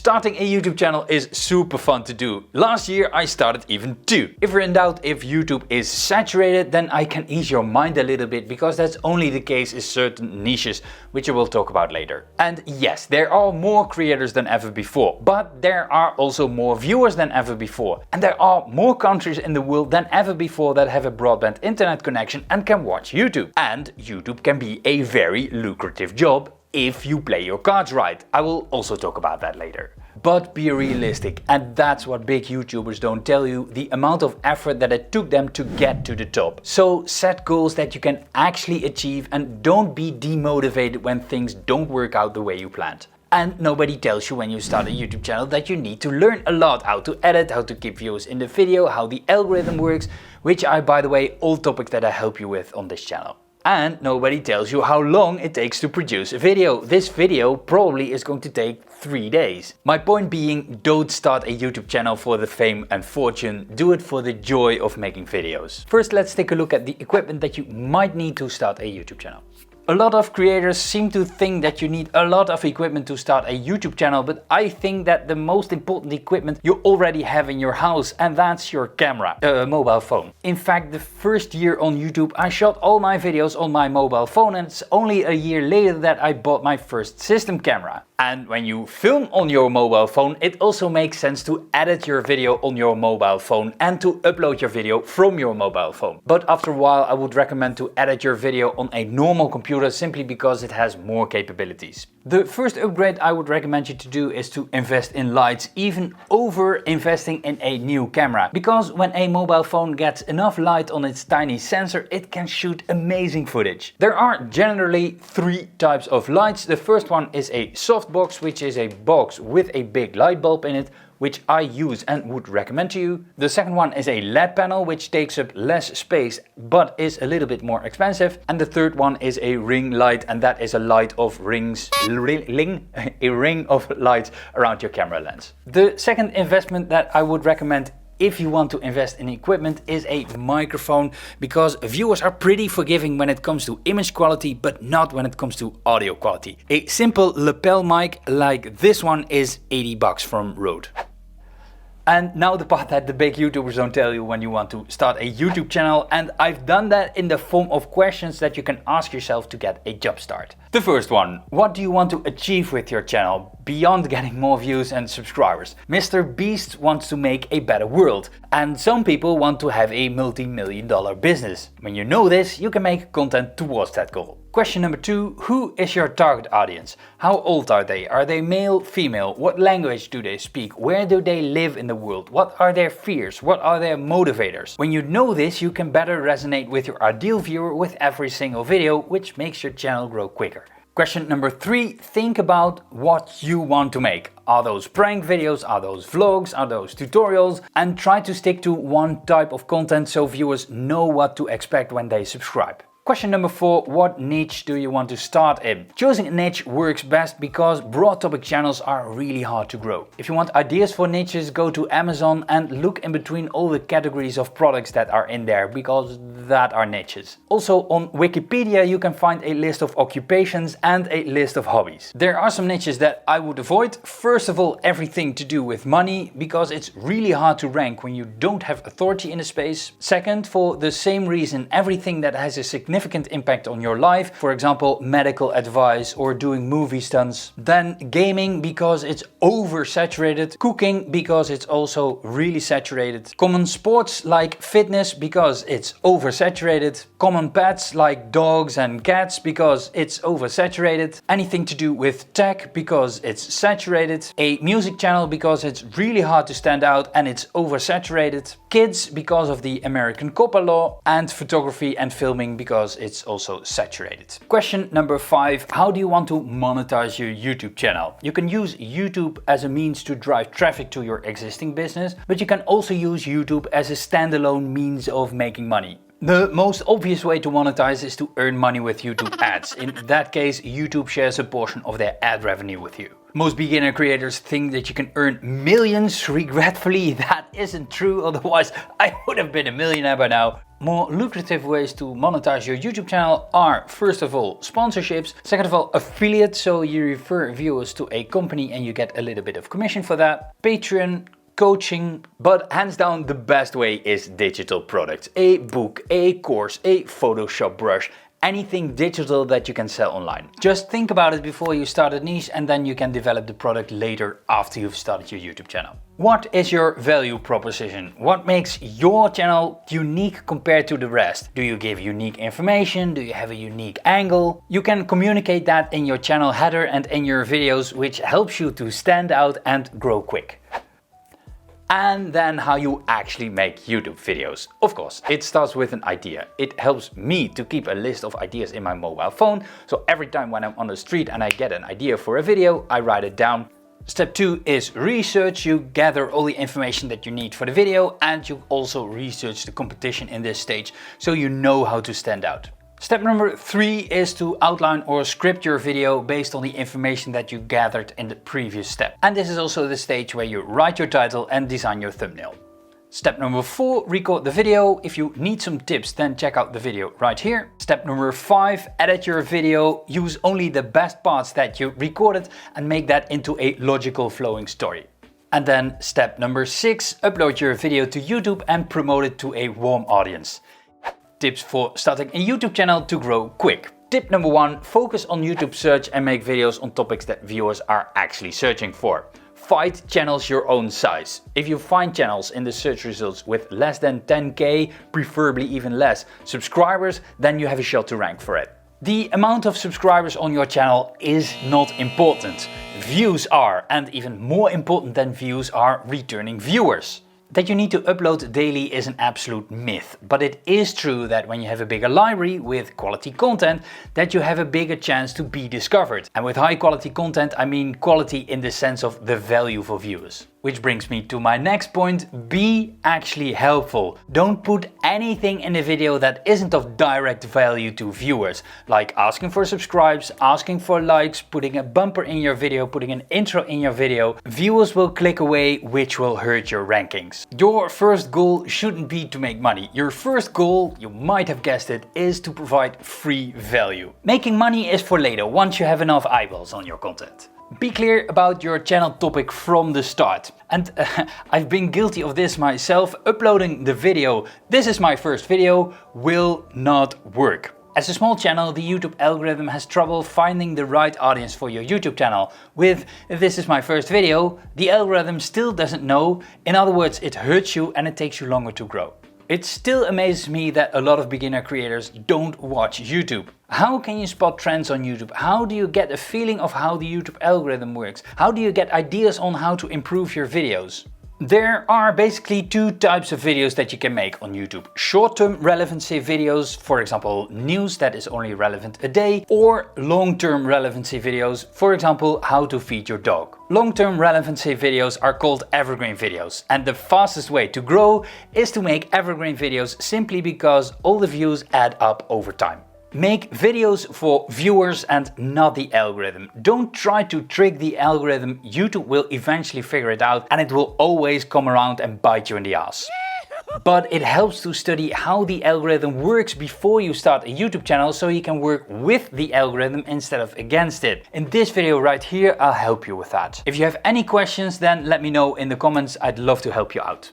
Starting a YouTube channel is super fun to do. Last year I started even 2. If you're in doubt if YouTube is saturated, then I can ease your mind a little bit, because that's only the case in certain niches, which I will talk about later. And yes, there are more creators than ever before, but there are also more viewers than ever before. And there are more countries in the world than ever before that have a broadband internet connection and can watch YouTube. And YouTube can be a very lucrative job if you play your cards right. I will also talk about that later. But be realistic, and that's what big YouTubers don't tell you, the amount of effort that it took them to get to the top. So set goals that you can actually achieve and don't be demotivated when things don't work out the way you planned. And nobody tells you when you start a YouTube channel that you need to learn a lot, how to edit, how to keep views in the video, how the algorithm works, which are, by the way, all topics that I help you with on this channel. And nobody tells you how long it takes to produce a video. This video probably is going to take 3 days. My point being, don't start a YouTube channel for the fame and fortune. Do it for the joy of making videos. First, let's take a look at the equipment that you might need to start a YouTube channel. A lot of creators seem to think that you need a lot of equipment to start a YouTube channel, but I think that the most important equipment you already have in your house, and that's your camera, mobile phone. In fact, the first year on YouTube I shot all my videos on my mobile phone, and it's only a year later that I bought my first system camera. And when you film on your mobile phone, it also makes sense to edit your video on your mobile phone and to upload your video from your mobile phone. But after a while I would recommend to edit your video on a normal computer, simply because it has more capabilities. The first upgrade I would recommend you to do is to invest in lights, even over investing in a new camera. Because when a mobile phone gets enough light on its tiny sensor, it can shoot amazing footage. There are generally 3 types of lights. The first one is a softbox, which is a box with a big light bulb in it, which I use and would recommend to you. The second one is a LED panel, which takes up less space but is a little bit more expensive. And the third one is a ring light, and that is a light of rings, a ring of lights around your camera lens. The second investment that I would recommend if you want to invest in equipment is a microphone, because viewers are pretty forgiving when it comes to image quality, but not when it comes to audio quality. A simple lapel mic like this one is 80 bucks from Rode. And now the part that the big YouTubers don't tell you when you want to start a YouTube channel, and I've done that in the form of questions that you can ask yourself to get a jump start. The first one: what do you want to achieve with your channel beyond getting more views and subscribers? Mr. Beast wants to make a better world, and some people want to have a multi-million-dollar business. When you know this, you can make content towards that goal. Question number 2, who is your target audience? How old are they? Are they male, female? What language do they speak? Where do they live in the world? What are their fears? What are their motivators? When you know this, you can better resonate with your ideal viewer with every single video, which makes your channel grow quicker. Question number 3, think about what you want to make. Are those prank videos? Are those vlogs? Are those tutorials? And try to stick to one type of content so viewers know what to expect when they subscribe. Question number 4, what niche do you want to start in? Choosing a niche works best because broad topic channels are really hard to grow. If you want ideas for niches, go to Amazon and look in between all the categories of products that are in there, because that are niches. Also on Wikipedia you can find a list of occupations and a list of hobbies. There are some niches that I would avoid. First of all, everything to do with money, because it's really hard to rank when you don't have authority in a space. Second, for the same reason, everything that has a significant impact on your life, for example medical advice or doing movie stunts. Then gaming, because it's oversaturated. Cooking, because it's also really saturated. Common sports like fitness, because it's oversaturated. Common pets like dogs and cats, because it's oversaturated. Anything to do with tech, because it's saturated. A music channel, because it's really hard to stand out and it's oversaturated. Kids, because of the American COPPA law. And photography and filming, because it's also saturated. Question number 5, how do you want to monetize your YouTube channel? You can use YouTube as a means to drive traffic to your existing business, but you can also use YouTube as a standalone means of making money. The most obvious way to monetize is to earn money with YouTube ads. In that case, YouTube shares a portion of their ad revenue with you. Most beginner creators think that you can earn millions. Regretfully, that isn't true, otherwise I would have been a millionaire by now. More lucrative ways to monetize your YouTube channel are, first of all, sponsorships. Second of all, affiliate, so you refer viewers to a company and you get a little bit of commission for that. Patreon, coaching, but hands down the best way is digital products. A book, a course, a Photoshop brush, anything digital that you can sell online. Just think about it before you start a niche and then you can develop the product later after you've started your YouTube channel. What is your value proposition? What makes your channel unique compared to the rest? Do you give unique information? Do you have a unique angle? You can communicate that in your channel header and in your videos, which helps you to stand out and grow quick. And then how you actually make YouTube videos. Of course, it starts with an idea. It helps me to keep a list of ideas in my mobile phone. So every time when I'm on the street and I get an idea for a video, I write it down. Step 2 is research. You gather all the information that you need for the video and you also research the competition in this stage so you know how to stand out. Step number 3 is to outline or script your video based on the information that you gathered in the previous step. And this is also the stage where you write your title and design your thumbnail. Step number 4, record the video. If you need some tips, then check out the video right here. Step number 5, edit your video. Use only the best parts that you recorded and make that into a logical flowing story. And then step number 6, upload your video to YouTube and promote it to a warm audience. Tips for starting a YouTube channel to grow quick. Tip number 1, focus on YouTube search and make videos on topics that viewers are actually searching for. Find channels your own size. If you find channels in the search results with less than 10k, preferably even less, subscribers, then you have a shot to rank for it. The amount of subscribers on your channel is not important. Views are, and even more important than views are returning viewers. That you need to upload daily is an absolute myth, but it is true that when you have a bigger library with quality content, that you have a bigger chance to be discovered. And with high quality content, I mean quality in the sense of the value for viewers. Which brings me to my next point, be actually helpful. Don't put anything in the video that isn't of direct value to viewers, like asking for subscribes, asking for likes, putting a bumper in your video, putting an intro in your video. Viewers will click away, which will hurt your rankings. Your first goal shouldn't be to make money. Your first goal, you might have guessed it, is to provide free value. Making money is for later, once you have enough eyeballs on your content. Be clear about your channel topic from the start. And I've been guilty of this myself. Uploading the video, this is my first video, will not work. As a small channel, the YouTube algorithm has trouble finding the right audience for your YouTube channel. With this is my first video, the algorithm still doesn't know. In other words, it hurts you and it takes you longer to grow. It still amazes me that a lot of beginner creators don't watch YouTube. How can you spot trends on YouTube? How do you get a feeling of how the YouTube algorithm works? How do you get ideas on how to improve your videos? There are basically two types of videos that you can make on YouTube. Short-term relevancy videos, for example, news that is only relevant a day, or long-term relevancy videos, for example, how to feed your dog. Long-term relevancy videos are called evergreen videos, and the fastest way to grow is to make evergreen videos simply because all the views add up over time. Make videos for viewers and not the algorithm. Don't try to trick the algorithm. YouTube will eventually figure it out and it will always come around and bite you in the ass. But it helps to study how the algorithm works before you start a YouTube channel so you can work with the algorithm instead of against it. In this video right here, I'll help you with that. If you have any questions, then let me know in the comments. I'd love to help you out.